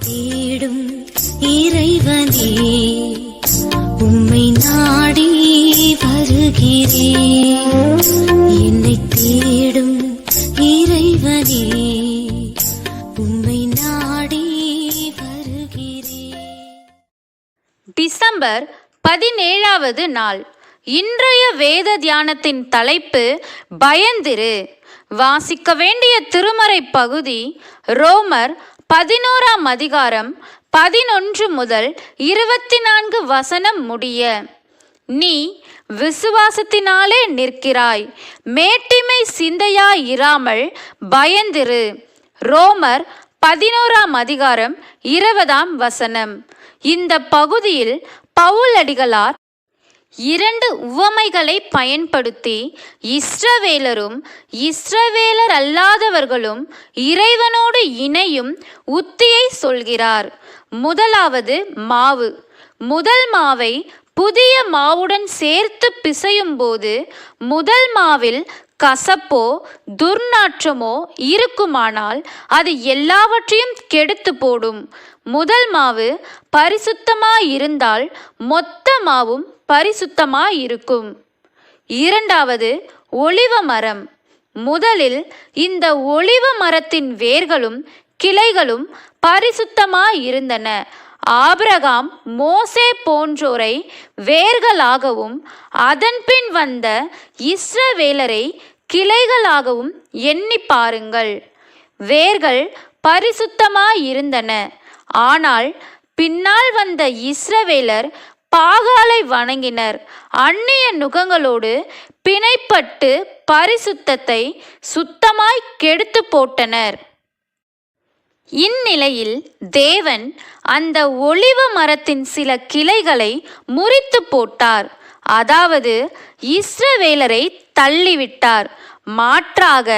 தேடும் இறைவனே, உம்மை நாடி வருகிறேன். என்னை தேடும் இறைவனே, உம்மை நாடி வருகிறேன். டிசம்பர் 17வது நாள். இன்றைய வேத தியானத்தின் தலைப்பு பயந்திரு. வாசிக்க வேண்டிய திருமறை பகுதி ரோமர் 11ஆம் அதிகாரம் 11 முதல் 24 வசனம் முடிய. நீ விசுவாசத்தினாலே நிற்கிறாய், மேட்டிமை சிந்தையாயிராமல் பயந்திரு. ரோமர் 11ஆம் அதிகாரம் 20ஆம் வசனம். இந்த பகுதியில் பவுலடிகளார் 2 உவமைகளை பயன்படுத்தி இஸ்ரவேலரும் இஸ்ரவேலர் அல்லாதவர்களும் இறைவனோடு இணையும் உத்தியை சொல்கிறார். முதலாவது மாவு. முதல் மாவை புதிய மாவுடன் சேர்த்து பிசையும் போது முதல் மாவில் கசப்போ துர்நாற்றமோ இருக்குமானால் அது எல்லாவற்றையும் கெடுத்து போடும். முதல் மாவு பரிசுத்தமாயிருந்தால் மொத்த மாவும் பரிசுத்தமாயிருக்கும். இரண்டாவது ஒலிவ மரம். முதலில் இந்த ஒலிவ மரத்தின் வேர்களும் கிளைகளும் பரிசுத்தமாயிருந்தன. ஆபிரகாம் மோசே போன்றோரை வேர்களாகவும் அதன்பின் வந்த இஸ்ரவேலரை கிளைகளாகவும் எண்ணி பாருங்கள். வேர்கள் பரிசுத்தமாயிருந்தன. ஆனால் பின்னால் வந்த இஸ்ரவேலர் பாகாலை வணங்கினர். அந்நிய நுகங்களோடு பிணைப்பட்டு பரிசுத்தத்தை சுத்தமாய் கெடுத்து போட்டனர். இந்நிலையில் தேவன் அந்த ஒலிவ மரத்தின் சில கிளைகளை முறித்து போட்டார். அதாவது இஸ்ரவேலரை தள்ளிவிட்டார். மாற்றாக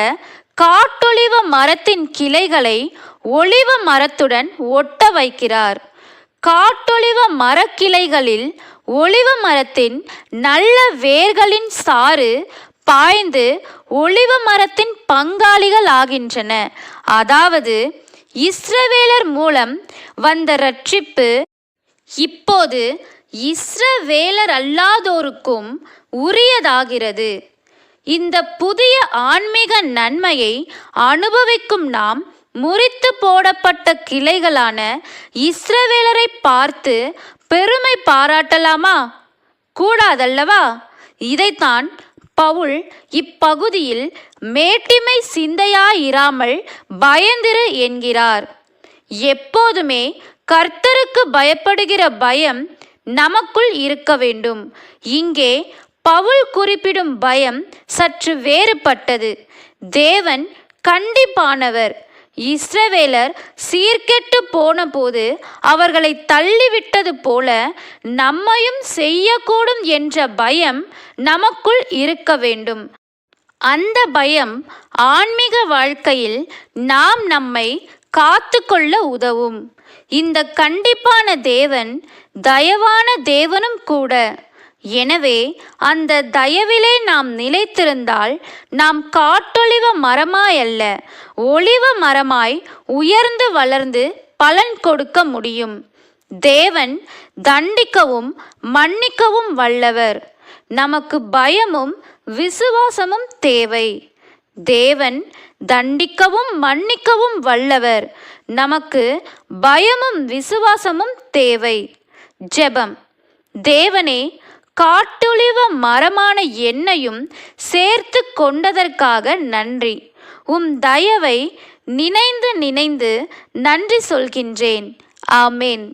காட்டொலிவ மரத்தின் கிளைகளை ஒலிவ மரத்துடன் ஒட்ட வைக்கிறார். காட்டொலிவ மரக்கிளைகளில் ஒலிவ மரத்தின் நல்ல வேர்களின் சாறு பாய்ந்து ஒலிவ மரத்தின் பங்காளிகள் ஆகின்றன. அதாவது இஸ்ரவேலர் மூலம் வந்த இரட்சிப்பு இப்போது இஸ்ரவேலர் அல்லாதோருக்கும் உரியதாகிறது. இந்த புதிய ஆன்மீக நன்மையை அனுபவிக்கும் நாம் முறித்து போடப்பட்ட கிளைகளான இஸ்ரவேலரை பார்த்து பெருமை பாராட்டலாமா? கூடாதல்லவா? இதைத்தான் பவுல் இப்பகுதியில் மேட்டிமை சிந்தையாயிராமல் பயந்திரு என்கிறார். எப்போதுமே கர்த்தருக்கு பயப்படுகிற பயம் நமக்குள் இருக்க வேண்டும். இங்கே பவுல் குறிப்பிடும் பயம் சற்று வேறுபட்டது. தேவன் கண்டிப்பானவர். இஸ்ரவேலர் சீர்கெட்டு போன போது அவர்களை தள்ளிவிட்டது போல நம்மையும் செய்யக்கூடும் என்ற பயம் நமக்குள் இருக்க வேண்டும். அந்த பயம் ஆன்மீக வாழ்க்கையில் நாம் நம்மை காத்து கொள்ள உதவும். இந்த கண்டிப்பான தேவன் தயவான தேவனும் கூட. எனவே அந்த தயவிலே நாம் நிலைத்திருந்தால் நாம் காட்டொலிவ மரமாயல்ல, ஒலிவ மரமாய் உயர்ந்து வளர்ந்து பலன் கொடுக்க முடியும். தேவன் தண்டிக்கவும் மன்னிக்கவும் வல்லவர். நமக்கு பயமும் விசுவாசமும் தேவை. தேவன் தண்டிக்கவும் மன்னிக்கவும் வல்லவர். நமக்கு பயமும் விசுவாசமும் தேவை. ஜெபம். தேவனே, காட்டொலிவ மரமான என்னையும் சேர்த்து கொண்டதற்காக நன்றி. உம் தயவை நினைந்து நினைந்து நன்றி சொல்கின்றேன். ஆமேன்.